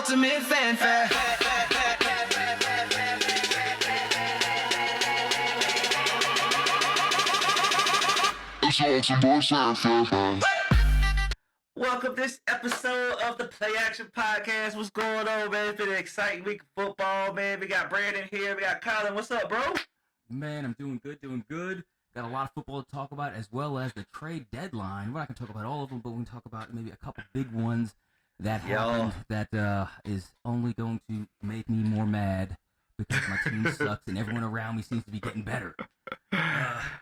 ultimate fanfare. It's ultimate fanfare. Welcome to this episode of the Play Action Podcast. What's going on, man? It's been an exciting week of football, man. We got Brandon here. We got Colin. What's up, bro? Man, I'm doing good. Got a lot of football to talk about, as well as the trade deadline. We're not going to talk about all of them, but we can talk about maybe a couple big ones that happened that is only going to make me more mad because my team sucks and everyone around me seems to be getting better.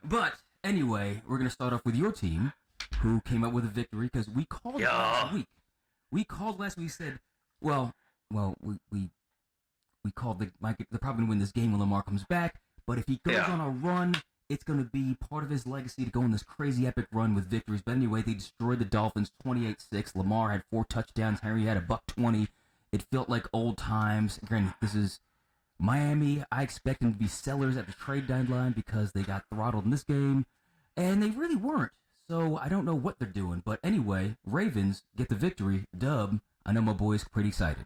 But anyway, we're going to start off with your team, who came up with a victory, because we called last week. We called last week, said, we called they're probably going to win this game when Lamar comes back, but if he goes on a run, it's going to be part of his legacy to go on this crazy epic run with victories. But anyway, they destroyed the Dolphins 28-6. Lamar had 4 touchdowns. Henry had $120. It felt like old times. Granted, this is Miami. I expect them to be sellers at the trade deadline because they got throttled in this game, and they really weren't. So I don't know what they're doing. But anyway, Ravens get the victory. Dub. I know my boy's pretty excited.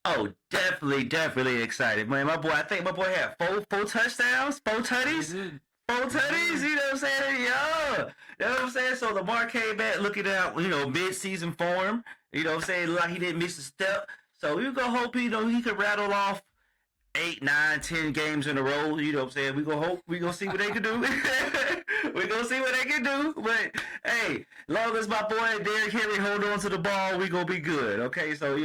Oh, definitely excited, man. I think my boy had four touchdowns, 4 tutties. You know what I'm saying? Yeah. You know what I'm saying? So Lamar came back looking at, mid-season form. You know what I'm saying? Like he didn't miss a step. So we're going to hope, he could rattle off 8, 9, 10 games in a row. You know what I'm saying? We're going to hope. We're going to see what they can do. We're going to see what they can do. But, hey, long as my boy Derrick Henry hold on to the ball, we're going to be good. Okay? So,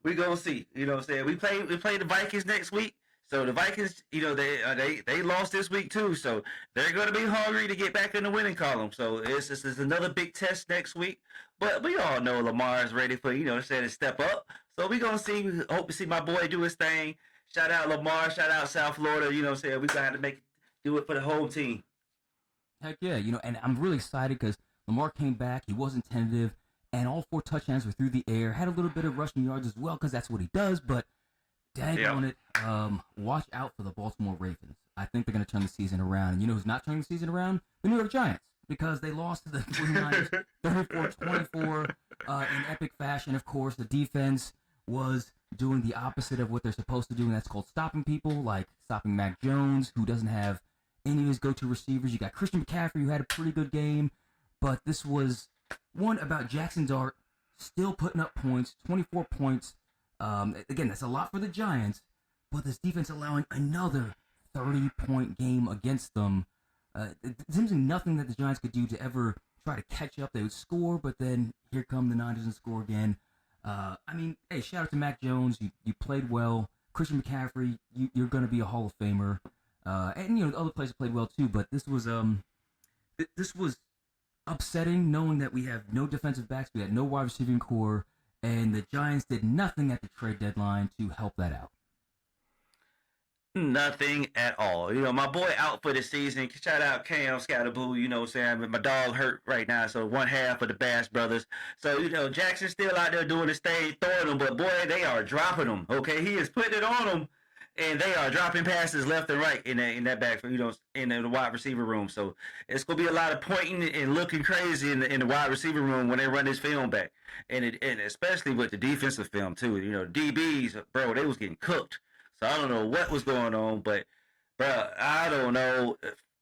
we're going to see. You know what I'm saying? We play the Vikings next week. So the Vikings, they lost this week too. So they're going to be hungry to get back in the winning column. So this is another big test next week. But we all know Lamar is ready for, to step up. So we're going to see. Hope to see my boy do his thing. Shout out Lamar. Shout out South Florida. You know what I'm saying? We're going to have to do it for the whole team. Heck yeah. And I'm really excited because Lamar came back. He wasn't tentative. And all 4 touchdowns were through the air. Had a little bit of rushing yards as well because that's what he does. But dang on it, watch out for the Baltimore Ravens. I think they're going to turn the season around. And you know who's not turning the season around? The New York Giants. Because they lost to the 49ers 34-24 in epic fashion. Of course, the defense was doing the opposite of what they're supposed to do, and that's called stopping people, like stopping Mac Jones, who doesn't have any of his go-to receivers. You got Christian McCaffrey, who had a pretty good game. But this was one about Jackson Dart still putting up points, 24 points. Again, that's a lot for the Giants, but this defense allowing another 30-point game against them. It seems like nothing that the Giants could do to ever try to catch up. They would score, but then here come the Niners and score again. Hey, shout out to Mac Jones. You played well. Christian McCaffrey, you're going to be a Hall of Famer. And other players played well too. But this was upsetting, knowing that we have no defensive backs, we had no wide receiving core, and the Giants did nothing at the trade deadline to help that out. Nothing at all. My boy out for the season. Shout out Cam Scatterboo. You know what I'm saying? My dog hurt right now, so one half of the Bass brothers. So, Jackson's still out there doing his thing, throwing them, but boy, they are dropping them. Okay, he is putting it on them, and they are dropping passes left and right in that back, in the wide receiver room. So it's gonna be a lot of pointing and looking crazy in the wide receiver room when they run this film back, and especially with the defensive film too. DBs, bro, they was getting cooked. So I don't know what was going on, but bro, I don't know.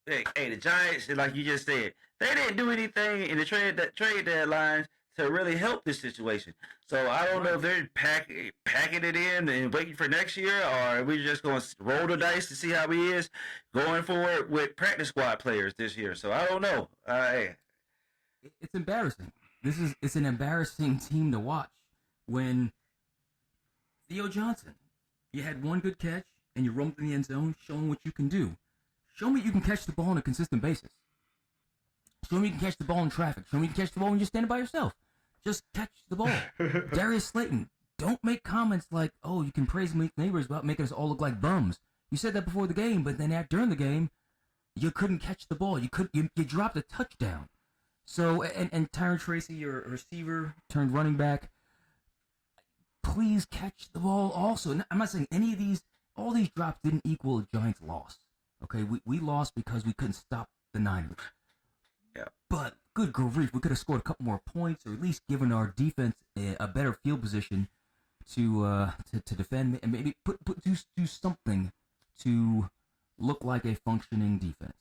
Hey, the Giants, like you just said, they didn't do anything in the trade deadline to really help this situation. So I don't know if they're packing it in and waiting for next year, or we're just going to roll the dice to see how he is going forward with practice squad players this year. So I don't know. It's embarrassing. It's an embarrassing team to watch when Theo Johnson, you had one good catch and you roamed in the end zone, showing what you can do. Show me you can catch the ball on a consistent basis. Show me you can catch the ball in traffic. Show me you can catch the ball when you're standing by yourself. Just catch the ball. Darius Slayton, don't make comments like, oh, you can praise neighbors about making us all look like bums. You said that before the game, but then during the game, you couldn't catch the ball. You dropped a touchdown. So, and Tyron Tracy, your receiver, turned running back. Please catch the ball also. I'm not saying all these drops didn't equal a Giants loss. Okay, we lost because we couldn't stop the Niners. Yeah. But good grief, we could have scored a couple more points, or at least given our defense a better field position. to defend and maybe do something to look like a functioning defense.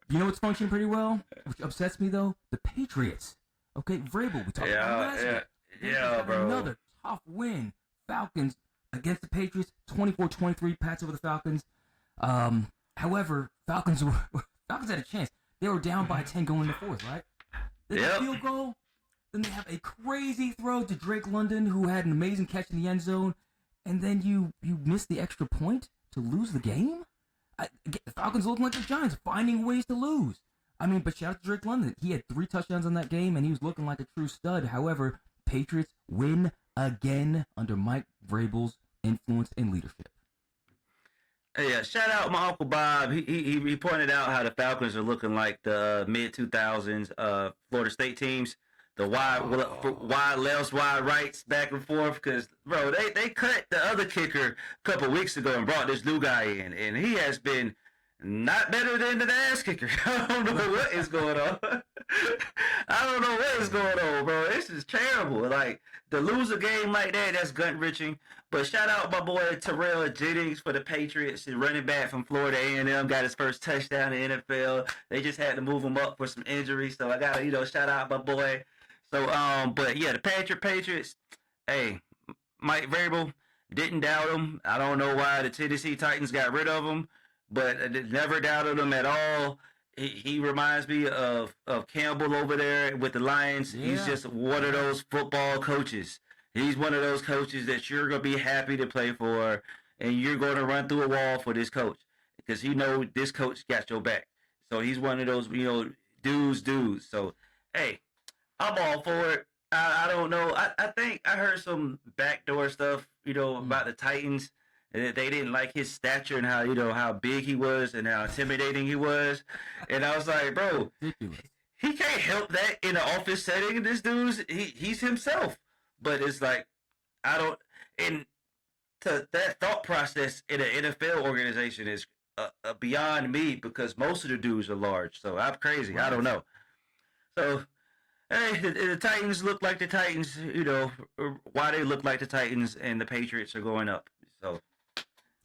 You know what's functioning pretty well, which upsets me though? The Patriots. Okay, Vrabel, we talked about last week. Yeah, bro. Another tough win. Falcons against the Patriots, 24-23, Pats over the Falcons. However, Falcons had a chance. They were down by 10 going into fourth, right? They get a field goal. Then they have a crazy throw to Drake London, who had an amazing catch in the end zone. And then you miss the extra point to lose the game? The Falcons looking like the Giants, finding ways to lose. I mean, but shout out to Drake London. He had 3 touchdowns on that game, and he was looking like a true stud. However, Patriots win again under Mike Vrabel's influence and leadership. Hey, yeah, shout out my Uncle Bob. He pointed out how the Falcons are looking like the mid-2000s Florida State teams. The wide lefts, wide rights, back and forth. Because, bro, they cut the other kicker a couple weeks ago and brought this new guy in. And he has been not better than the ass kicker. I don't know what is going on. I don't know what is going on, bro. This is terrible. Like, to lose a game like that, that's gut-wrenching. But shout out my boy Terrell Jennings for the Patriots. The running back from Florida A&M got his first touchdown in the NFL. They just had to move him up for some injuries. So I got to, shout out my boy. So, but yeah, the Patriots, hey, Mike Vrabel, didn't doubt him. I don't know why the Tennessee Titans got rid of him, but I never doubted him at all. He reminds me of Campbell over there with the Lions. Yeah. He's just one of those football coaches. He's one of those coaches that you're going to be happy to play for, and you're going to run through a wall for this coach because this coach got your back. So he's one of those, dudes. So, hey, I'm all for it. I don't know. I think I heard some backdoor stuff, about the Titans. They didn't like his stature and how big he was and how intimidating he was. And I was like, bro, he can't help that in an office setting. This he's himself. But it's like, and that thought process in an NFL organization is beyond me because most of the dudes are large. So I'm crazy. Right. I don't know. So, hey, the Titans look like the Titans, why they look like the Titans and the Patriots are going up. So.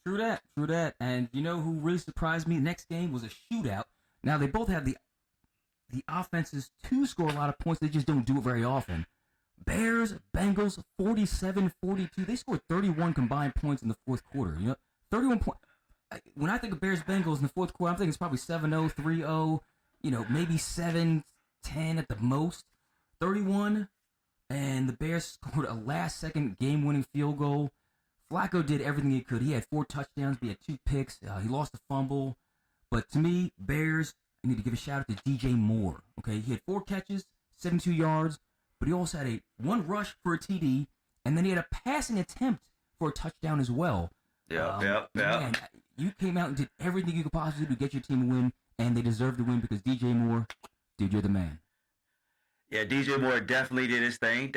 True that. And you know who really surprised me? Next game was a shootout. Now, they both have the offenses to score a lot of points. They just don't do it very often. Bears, Bengals, 47-42. They scored 31 combined points in the fourth quarter. 31 points. When I think of Bears, Bengals in the fourth quarter, I'm thinking it's probably 7-0, 3-0, maybe 7-10 at the most. 31, and the Bears scored a last-second game-winning field goal. Flacco did everything he could. He had 4 touchdowns, but he had 2 picks. He lost a fumble. But to me, Bears, I need to give a shout-out to DJ Moore. Okay, he had 4 catches, 72 yards, but he also had one rush for a TD, and then he had a passing attempt for a touchdown as well. Yeah. Man, you came out and did everything you could possibly do to get your team a win, and they deserve to win because DJ Moore, dude, you're the man. Yeah, DJ Moore definitely did his thing.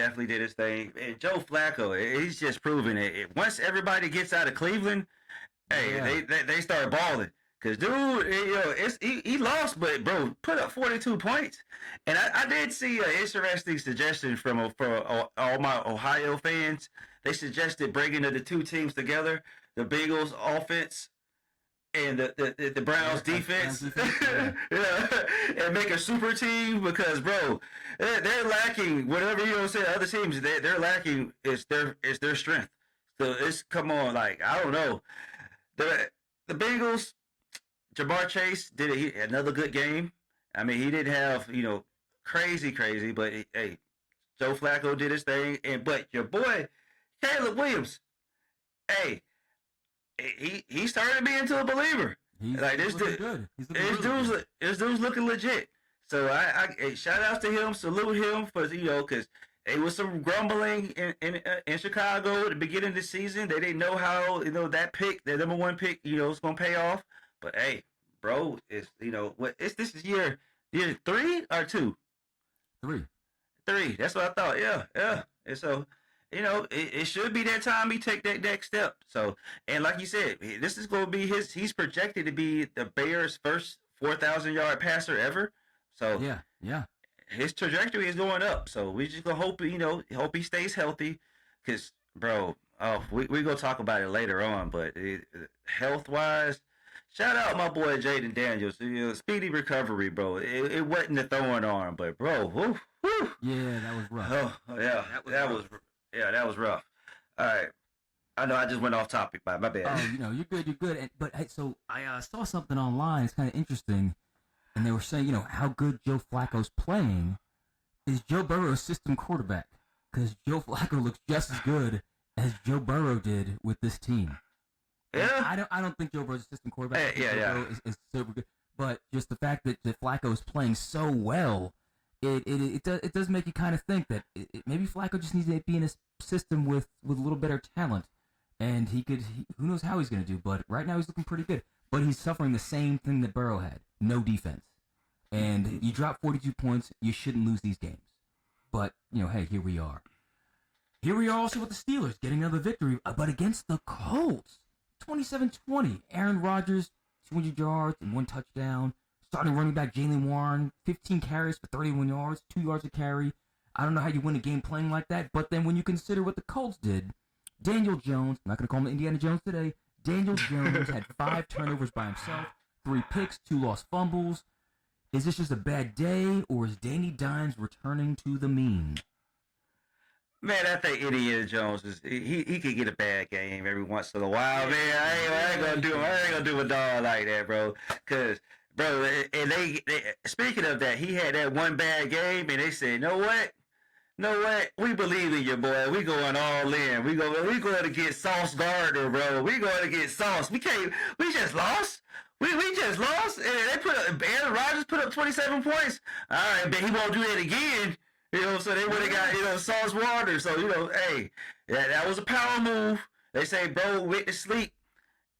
And Joe Flacco, he's just proving it. Once everybody gets out of Cleveland, they start balling. Because, dude, he lost, but, bro, put up 42 points. And I did see an interesting suggestion for all my Ohio fans. They suggested bringing the 2 teams together, the Bengals offense and the Browns defense, and make a super team because, bro, they're lacking whatever other teams they're lacking is their strength. So come on, like I don't know, the Bengals, Jamar Chase did another good game. I mean, he didn't have crazy, but hey, Joe Flacco did his thing, but your boy Caleb Williams, hey. He started being into a believer. He's looking good. This dude's looking legit. So I shout out to him, salute him for because there was some grumbling in Chicago at the beginning of the season. They didn't know how that pick, the number 1 pick, is gonna pay off. But hey, bro, it's this is year 3 or 2? 3. 3. That's what I thought. Yeah. And so. It should be that time he take that next step. So, and like you said, this is going to be he's projected to be the Bears' first 4,000-yard passer ever. So, yeah. His trajectory is going up. So, we just going to hope he stays healthy Cause bro, we gonna talk about it later on, but health wise, shout out my boy Jaden Daniels. Speedy recovery, bro. It wasn't a throwing arm, but bro, whoo, whoo. Yeah, that was rough. Oh yeah, that was rough. All right, I know I just went off topic, my bad. Oh, you're good, you're good. But hey, so I saw something online. It's kind of interesting, and they were saying, how good Joe Flacco's playing. Is Joe Burrow a system quarterback? Because Joe Flacco looks just as good as Joe Burrow did with this team. Yeah, I don't think Joe Burrow's a system quarterback. Yeah. Joe Burrow is super good, but just the fact that Flacco is playing so well, it does make you kind of think that maybe Flacco just needs to be in a system with a little better talent, and who knows how he's going to do. But right now he's looking pretty good. But he's suffering the same thing that Burrow had: no defense. And you drop 42 points, you shouldn't lose these games. But, hey, here we are. Here we are also with the Steelers getting another victory, but against the Colts. 27-20. Aaron Rodgers, 200 yards and 1 touchdown. Starting running back Jalen Warren, 15 carries for 31 yards, 2 yards a carry. I don't know how you win a game playing like that, but then when you consider what the Colts did, Daniel Jones, I'm not going to call him Indiana Jones today, Daniel Jones had 5 turnovers by himself, 3 picks, 2 lost fumbles. Is this just a bad day, or is Danny Dimes returning to the mean? Man, I think Indiana Jones he could get a bad game every once in a while, man. I ain't gonna do a dog like that, bro. Cause bro, and they speaking of that, he had that one bad game, and they said, know what? We believe in you, boy. We going all in. We going to get Sauce Gardner, bro. We going to get Sauce. We just lost. We just lost, and Aaron Rodgers put up 27 points. All right, but he won't do that again. So they would have got, Sauce Gardner. So, hey, that was a power move. They say, bro, went to sleep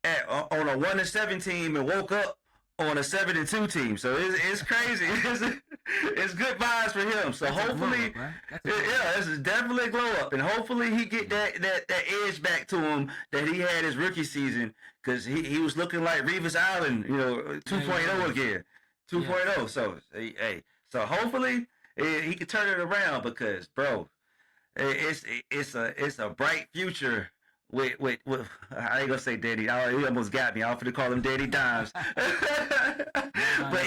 on a 1-7 team and woke up on a 7-2 team. So it's crazy. It's good vibes for him. So hopefully, this is definitely a glow up, and hopefully he get that edge back to him that he had his rookie season, because he was looking like Revis Island, 2.0 again, 2.0. So so hopefully he can turn it around, because bro, it's a bright future. With I ain't gonna say Daddy. He almost got me. I was gonna call him Daddy Dimes. but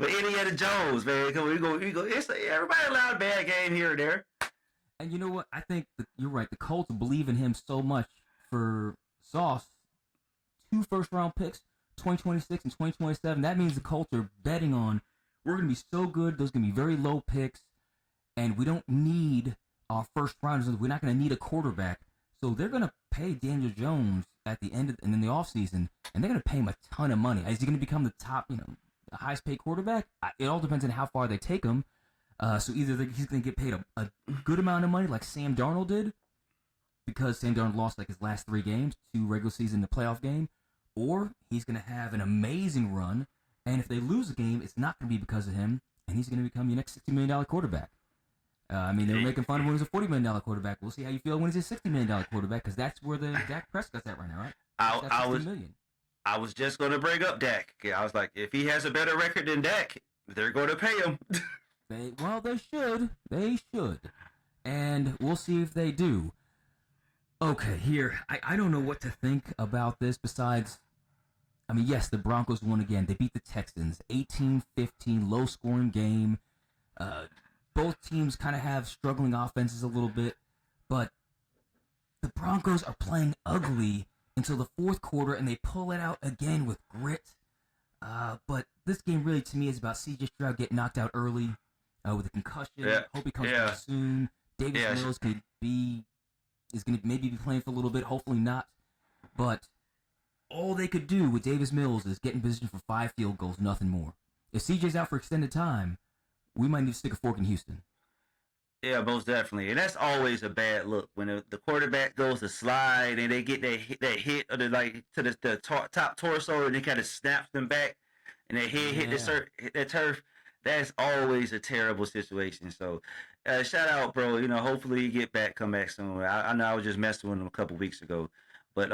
Indiana Jones, man. We go. Everybody allowed a bad game here and there. And you know what? I think you're right. The Colts believe in him so much for Sauce. 2 first-round picks, 2026 and 2027. That means the Colts are betting on we're gonna be so good. Those are gonna be very low picks, and we don't need our first rounders. We're not gonna need a quarterback. So they're going to pay Daniel Jones at the end and in the offseason, and they're going to pay him a ton of money. Is he going to become the top, the highest paid quarterback? It all depends on how far they take him. So either he's going to get paid a good amount of money like Sam Darnold did, because Sam Darnold lost like his last 3 games, 2 regular season, the playoff game, or he's going to have an amazing run, and if they lose a game, it's not going to be because of him, and he's going to become your next $60 million quarterback. They were making fun of him when he was a $40 million quarterback. We'll see how you feel when he's a $60 million quarterback, because that's where the Dak Prescott's at right now, right? I was just going to bring up Dak. I was like, if he has a better record than Dak, they're going to pay him. They should. They should. And we'll see if they do. Okay, here. I don't know what to think about this besides, yes, the Broncos won again. They beat the Texans 18-15, low-scoring game. Both teams kind of have struggling offenses a little bit, but the Broncos are playing ugly until the 4th quarter, and they pull it out again with grit. But this game really, to me, is about C.J. Stroud getting knocked out early with a concussion. Yeah. Hope he comes back soon. Davis Mills is going to maybe be playing for a little bit, hopefully not. But all they could do with Davis Mills is get in position for 5 field goals, nothing more. If C.J.'s out for extended time, we might need to stick a fork in Houston. Yeah, most definitely. And that's always a bad look when the quarterback goes to slide and they get that hit or to the top torso, and it kind of snaps them back, and their head hit the turf. That's always a terrible situation. So, shout out, bro. Hopefully you get back, come back soon. I know I was just messing with him a couple weeks ago, but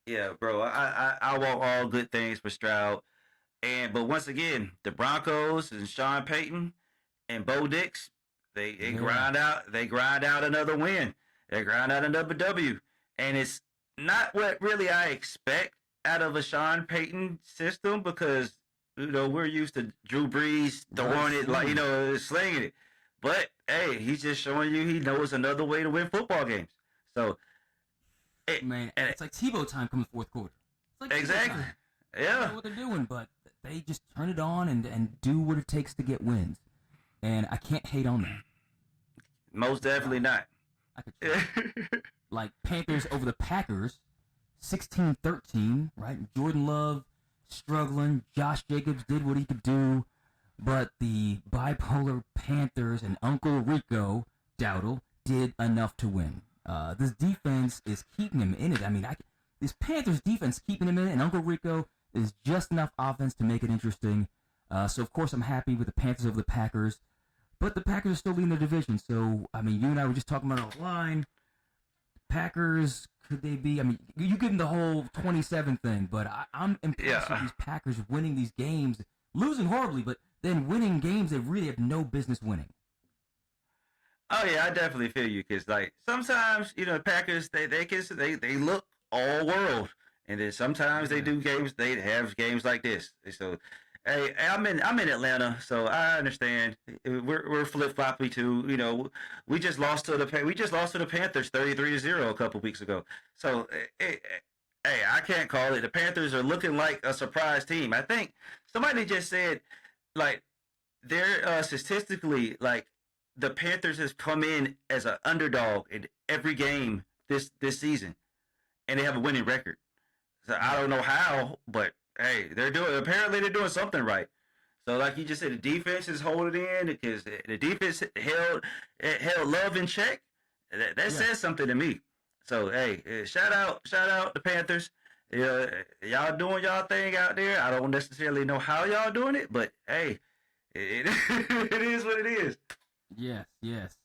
yeah, bro. I want all good things for Stroud, but once again, the Broncos and Sean Payton and Bo Dix, they grind out another win. They grind out another W, and it's not what really I expect out of a Sean Payton system because we're used to Drew Brees throwing it like slinging it, but hey, he's just showing you he knows another way to win football games. So, it's like Tebow time coming fourth quarter. It's like exactly, yeah. I don't know what they're doing, but they just turn it on and do what it takes to get wins, and I can't hate on that. Most definitely not. I could like Panthers over the Packers, 16-13, right? Jordan Love struggling. Josh Jacobs did what he could do, but the bipolar Panthers and Uncle Rico Dowdle did enough to win. This defense is keeping him in it. I mean, this Panthers defense keeping him in it, and Uncle Rico is just enough offense to make it interesting. So, of course, I'm happy with the Panthers over the Packers. But the Packers are still leading their division. So, I mean, you and I were just talking about our line. Packers, could they be? I mean, you give them the whole 27 thing, but I'm impressed with these Packers winning these games, losing horribly, but then winning games they really have no business winning. Oh, yeah, I definitely feel you because, like, sometimes, Packers, they look all world. And then sometimes they have games like this. So, hey, I'm in Atlanta, so I understand. We're flip floppy too. We just lost to the Panthers 33-0 a couple weeks ago. So, hey, I can't call it. The Panthers are looking like a surprise team. I think somebody just said like they're statistically like the Panthers has come in as an underdog in every game this season, and they have a winning record. So I don't know how, but hey, apparently they're doing something right. So like you just said, the defense is holding in because the defense held Love in check. That says something to me. So hey, shout out the Panthers. Y'all doing y'all thing out there. I don't necessarily know how y'all doing it, but hey, it is what it is. Yes.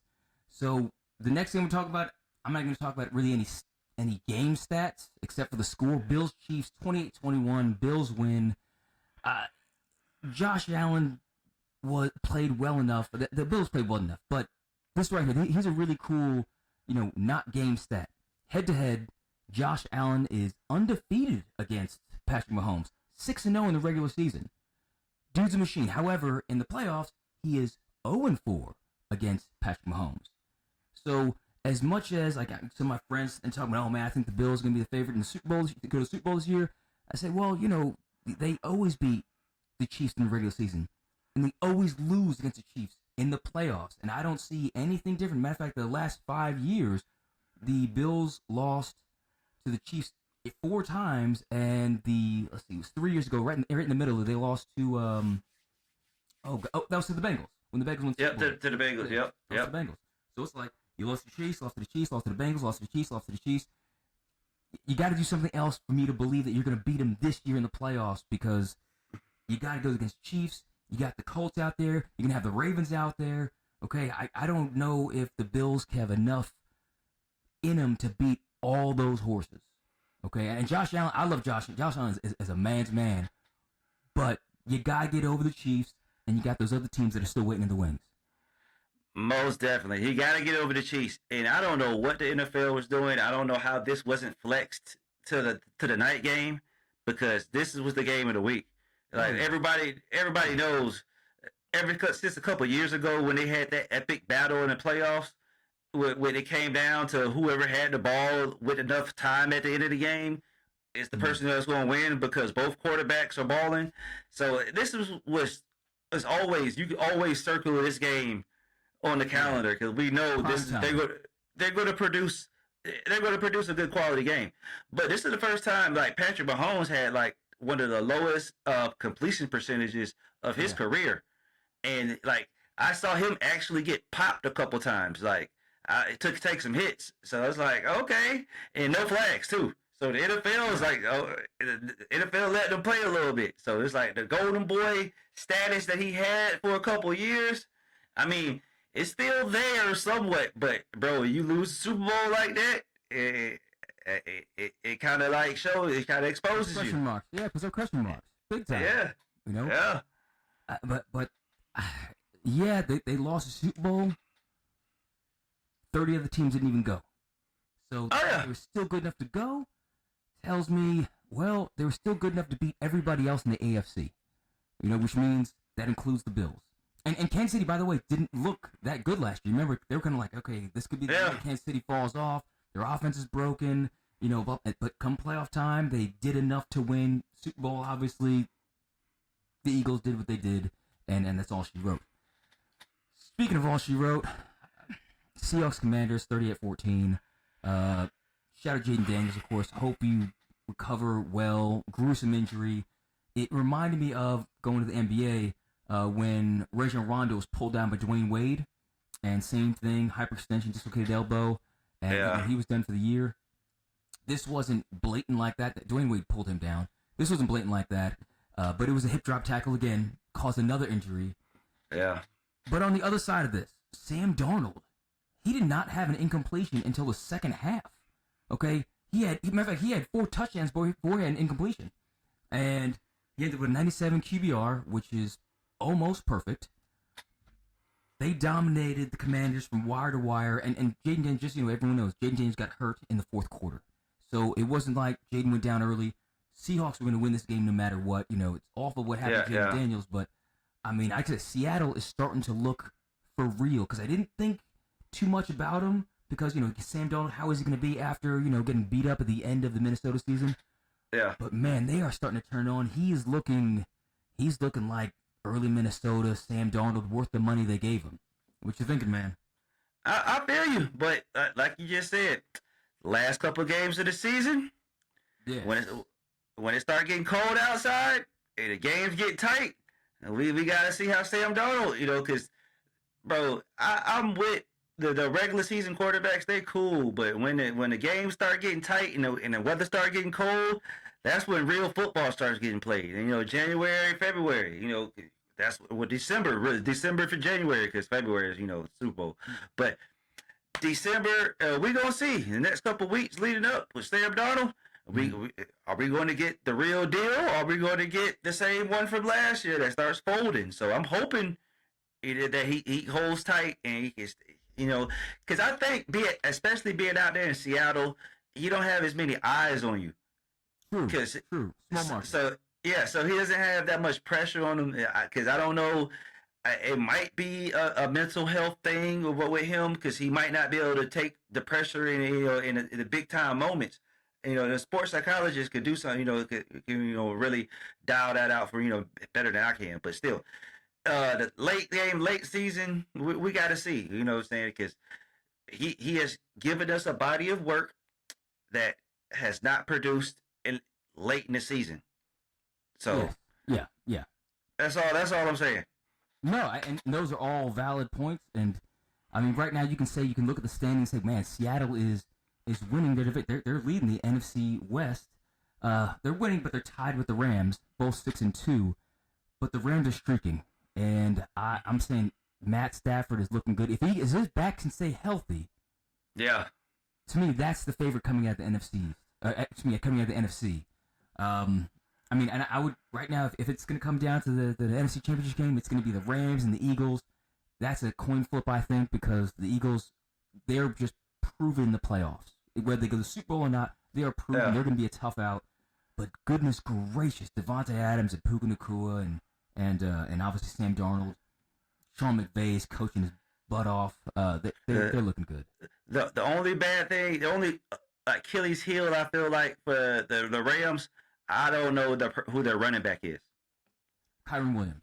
So the next thing we're talking about, I'm not going to talk about really any game stats except for the score. Bills Chiefs 28-21. Bills win. Josh Allen played well enough. The Bills played well enough, but this right here, here's a really cool, not game stat. Head to head, Josh Allen is undefeated against Patrick Mahomes, 6-0 in the regular season. Dude's a machine. However, in the playoffs, he is 0-4 against Patrick Mahomes. So, as much as like some of my friends and talking about, oh man, I think the Bills are gonna be the favorite in the Super Bowl, go to the Super Bowl this year. I say, well, they always beat the Chiefs in the regular season, and they always lose against the Chiefs in the playoffs. And I don't see anything different. Matter of fact, the last 5 years, the Bills lost to the Chiefs 4 times, and it was 3 years ago, right in the middle, they lost to that was to the Bengals when the Bengals went to the Bengals. Yep. The Bengals. So it's like you lost to the Chiefs, lost to the Chiefs, lost to the Bengals, lost to the Chiefs, lost to the Chiefs. You got to do something else for me to believe that you're going to beat them this year in the playoffs because you got to go against Chiefs. You got the Colts out there. You're going to have the Ravens out there. Okay, I don't know if the Bills have enough in them to beat all those horses. Okay, and Josh Allen, I love Josh. Josh Allen is a man's man. But you got to get over the Chiefs, and you got those other teams that are still waiting in the wings. Most definitely. He got to get over the Chiefs. And I don't know what the NFL was doing. I don't know how this wasn't flexed to the night game because this was the game of the week. Like everybody knows since a couple of years ago when they had that epic battle in the playoffs when it came down to whoever had the ball with enough time at the end of the game is the person that's going to win because both quarterbacks are balling. So this was always, you can always circle this game on the calendar because we know they're going to produce a good quality game. But this is the first time like Patrick Mahomes had like one of the lowest completion percentages of his career, and like I saw him actually get popped a couple times. Like it took take some hits, so I was like, okay, and no flags too. So the NFL is like, the NFL let them play a little bit. So it's like the golden boy status that he had for a couple years. I mean, it's still there somewhat, but bro, you lose the Super Bowl like that, it kind of like shows, it kind of exposes you. Question marks, yeah, because they're question marks, big time. Yeah, yeah. They lost the Super Bowl. 30 other teams didn't even go. So Oh, yeah. they were still good enough to go. Tells me, well, they were still good enough to beat everybody else in the AFC. Which means that includes the Bills. And Kansas City, by the way, didn't look that good last year. Remember, they were kind of like, okay, this could be the year Kansas City falls off. Their offense is broken. But come playoff time, they did enough to win Super Bowl. Obviously, the Eagles did what they did, and that's all she wrote. Speaking of all she wrote, Seahawks Commanders 30-14. Shout out Jaden Daniels, of course. Hope you recover well. Gruesome injury. It reminded me of going to the NBA when Rajon Rondo was pulled down by Dwayne Wade, and same thing, hyperextension, dislocated elbow, and he was done for the year. This wasn't blatant like that. Dwayne Wade pulled him down. This wasn't blatant like that, but it was a hip drop tackle again, caused another injury. Yeah. But on the other side of this, Sam Darnold, he did not have an incompletion until the second half. Okay? Matter of fact, he had 4 touchdowns before he had an incompletion. And he ended with a 97 QBR, which is almost perfect. They dominated the Commanders from wire to wire. And Jaden Daniels, just everyone knows, Jaden Daniels got hurt in the fourth quarter. So it wasn't like Jaden went down early. Seahawks were going to win this game no matter what. It's awful what happened to Jaden Daniels, but I could say Seattle is starting to look for real, because I didn't think too much about him because, Sam Darnold, how is he going to be after, getting beat up at the end of the Minnesota season? Yeah. But, man, they are starting to turn on. He's looking like early Minnesota Sam Darnold, worth the money they gave him. What you thinking, man? I feel you, but like you just said, last couple of games of the season, when it start getting cold outside and the games get tight, we got to see how Sam Darnold, because, bro, I'm with the regular season quarterbacks. They cool, but when the games start getting tight and the weather start getting cold, that's when real football starts getting played. And, January, February, that's what December for January, because February is, Super Bowl. But December, we gonna see in the next couple of weeks leading up with Sam Darnold. Are we going to get the real deal? Or are we going to get the same one from last year that starts folding? So I'm hoping that he holds tight and he can, because I think especially being out there in Seattle, you don't have as many eyes on you. True. Small market. So he doesn't have that much pressure on him, because I don't know. It might be a mental health thing with him, because he might not be able to take the pressure in the big time moments. The sports psychologist could do something, could really dial that out for, better than I can. But still, the late season, we got to see, what I'm saying? Because he has given us a body of work that has not produced late in the season. So yeah. That's all I'm saying. No, and those are all valid points. And right now you can look at the standings and say, man, Seattle is winning their division. They're leading the NFC West. They're winning, but they're tied with the Rams, both 6-2. But the Rams are streaking, and I'm saying Matt Stafford is looking good. If his back can stay healthy, yeah. To me, that's the favorite coming out of the NFC. Coming out of the NFC. And I would right now, if it's going to come down to the NFC Championship game, it's going to be the Rams and the Eagles. That's a coin flip, I think, because the Eagles, they're just proven the playoffs. Whether they go to the Super Bowl or not, they are proven they're going to be a tough out. But goodness gracious, Devontae Adams and Puka Nacua and obviously Sam Darnold, Sean McVay is coaching his butt off. They're looking good. The only bad thing, the only Achilles heel I feel like for the Rams, I don't know who their running back is. Kyron Williams.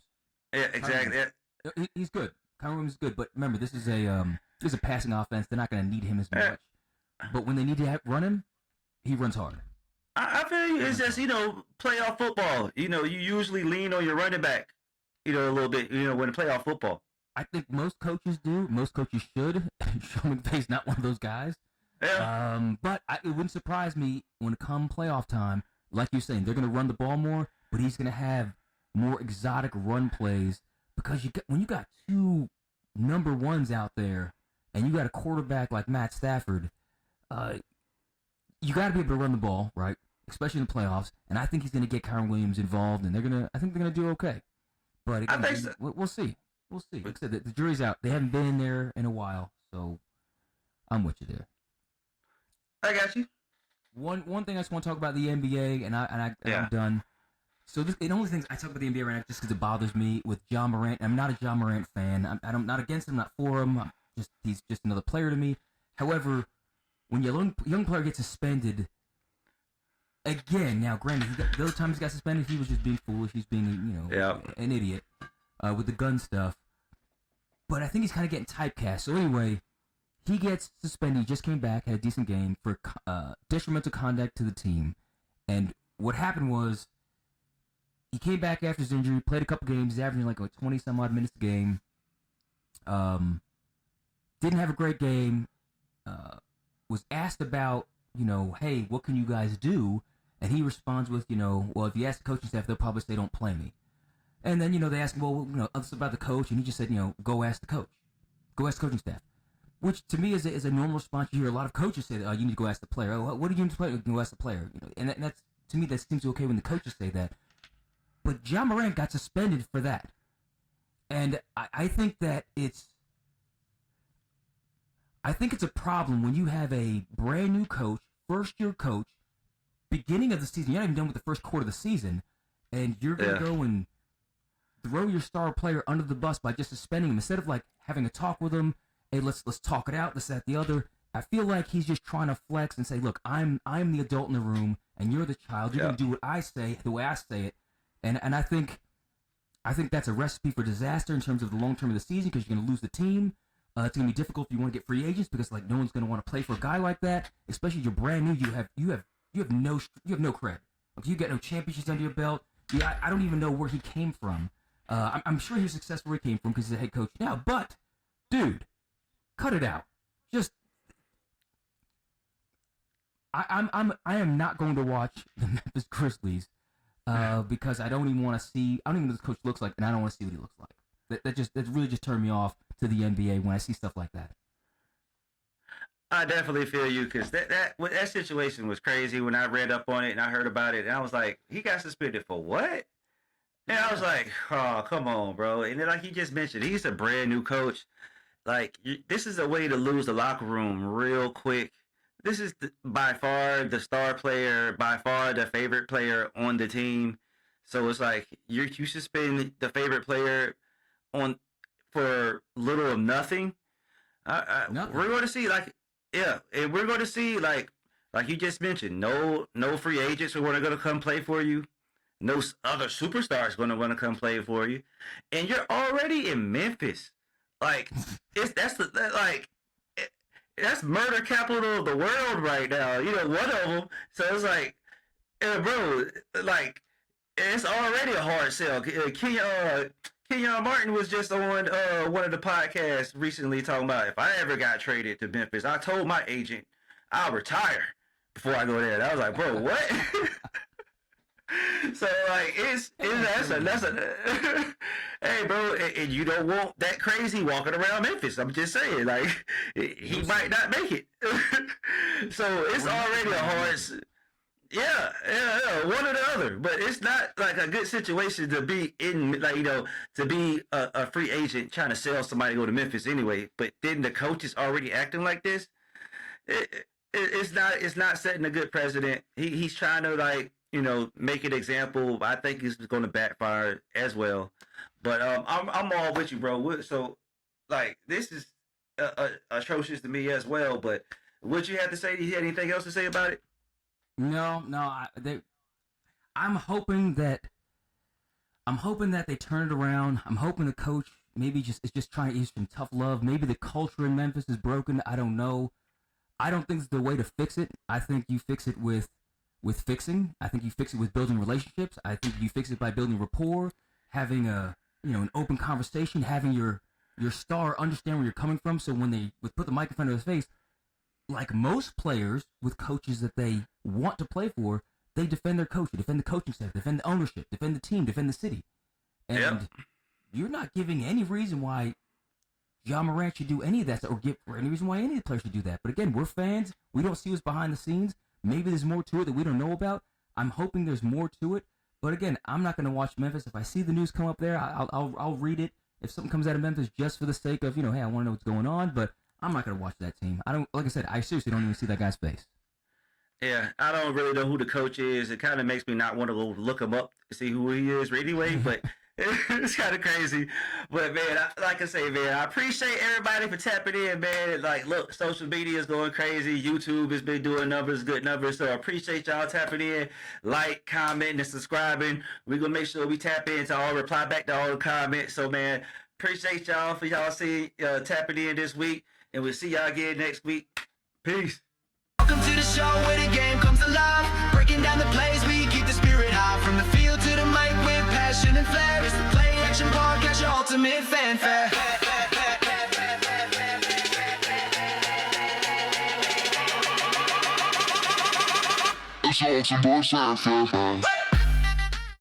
Yeah, exactly. He's good. Kyron Williams is good, but remember, this is a passing offense. They're not going to need him as much. But when they need to run him, he runs hard. I feel you. It's just, playoff football. You usually lean on your running back, a little bit, when playoff football. I think most coaches do. Most coaches should. Sean McVay's not one of those guys. Yeah. But it wouldn't surprise me when it come playoff time, like you're saying, they're going to run the ball more, but he's going to have more exotic run plays, because when you got 2 number ones out there and you got a quarterback like Matt Stafford, you got to be able to run the ball, right? Especially in the playoffs. And I think he's going to get Kyron Williams involved, and I think they're going to do okay. But again, I think so. We'll see. We'll see. Like I said, the jury's out. They haven't been in there in a while, so I'm with you there. I got you. One thing I just want to talk about the NBA, and I'm done. So the only things I talk about the NBA right now just because it bothers me with Ja Morant. I'm not a Ja Morant fan. I'm not against him, not for him. He's just another player to me. However, when your young player gets suspended, again, now granted, the other time he got suspended, he was just being foolish. He's being an idiot with the gun stuff. But I think he's kind of getting typecast. So anyway, he gets suspended. He just came back, had a decent game for detrimental conduct to the team. And what happened was, he came back after his injury, played a couple games, he's averaging like 20-some-odd minutes a game. Didn't have a great game. Was asked about, hey, what can you guys do? And he responds with, well, if you ask the coaching staff, they'll probably say don't play me. And then, they ask him, well, it's about the coach, and he just said, go ask the coach. Go ask the coaching staff. Which, to me, is a normal response. You hear a lot of coaches say that, you need to go ask the player. Oh, what do you need to play? Go ask the player. And that's, to me, that seems okay when the coaches say that. But Ja Morant got suspended for that. And I think that it's a problem when you have a brand new coach, first-year coach, beginning of the season. You're not even done with the first quarter of the season, and you're going to go and throw your star player under the bus by just suspending him instead of like having a talk with him. Hey, let's talk it out. This, that, the other. I feel like he's just trying to flex and say, look, I'm the adult in the room, and you're the child. You're going to do what I say, the way I say it. And I think that's a recipe for disaster in terms of the long term of the season because you're going to lose the team. It's going to be difficult if you want to get free agents because like no one's going to want to play for a guy like that, especially if you're brand new. You have no cred. Like, you got no championships under your belt. I don't even know where he came from. I'm sure he was successful where he came from because he's a head coach now. But dude, cut it out. Just I am not going to watch the Memphis Grizzlies. Because I don't even want to see. I don't even know what this coach looks like, and I don't want to see what he looks like. That really just turned me off to the NBA when I see stuff like that. I definitely feel you because that situation was crazy when I read up on it and I heard about it, and I was like, he got suspended for what? And I was like, oh, come on, bro. And then like he just mentioned, he's a brand new coach. Like this is a way to lose the locker room real quick. This is by far the star player, by far the favorite player on the team. So it's like you suspend the favorite player for little of nothing. Nothing. We're going to see and we're going to see like you just mentioned, no free agents who are going to come play for you. No other superstars going to want to come play for you, and you're already in Memphis. Like that's murder capital of the world right now. One of them. So it's like, bro, like, it's already a hard sell. Kenyon Martin was just on one of the podcasts recently talking about if I ever got traded to Memphis, I told my agent I'll retire before I go there. And I was like, bro, what? So like that's a hey bro, and you don't want that crazy walking around Memphis. I'm just saying, like he might not make it. So it's already a hard, yeah, one or the other. But it's not like a good situation to be in, like to be a free agent trying to sell somebody to go to Memphis anyway. But then the coach is already acting like this. It's not setting a good precedent. He's trying to like. Make an example. I think it's going to backfire as well. But I'm all with you, bro. So, like, this is atrocious to me as well. But what you have to say? Do you have anything else to say about it? No. I'm hoping that they turn it around. I'm hoping the coach maybe is just trying to use some tough love. Maybe the culture in Memphis is broken. I don't know. I don't think it's the way to fix it. I think you fix it with fixing. I think you fix it with building relationships. I think you fix it by building rapport, having an open conversation, having your star understand where you're coming from. So when they put the mic in front of his face, like most players with coaches that they want to play for, they defend their coach, they defend the coaching staff, defend the ownership, defend the team, defend the city. And you're not giving any reason why Ja Morant should do any of that, or any reason why any of the players should do that. But again, we're fans. We don't see what's behind the scenes. Maybe there's more to it that we don't know about. I'm hoping there's more to it. But again, I'm not going to watch Memphis. If I see the news come up there, I'll read it. If something comes out of Memphis just for the sake of, hey, I want to know what's going on. But I'm not going to watch that team. Like I said, I seriously don't even see that guy's face. Yeah, I don't really know who the coach is. It kind of makes me not want to go look him up to see who he is anyway, but it's kind of crazy. But, man, like I say, man, I appreciate everybody for tapping in, man. Like, look, social media is going crazy. YouTube has been doing numbers, good numbers. So I appreciate y'all tapping in, like, commenting, and subscribing. We're going to make sure we tap into all, reply back to all the comments. So, man, appreciate y'all for y'all tapping in this week. And we'll see y'all again next week. Peace. Welcome to the show where the game comes alive. Breaking down the plays, we keep the spirit high. From the field to the mic with passion and flair. It's the Play Action Podcast, your ultimate fanfare. It's all some more fanfare.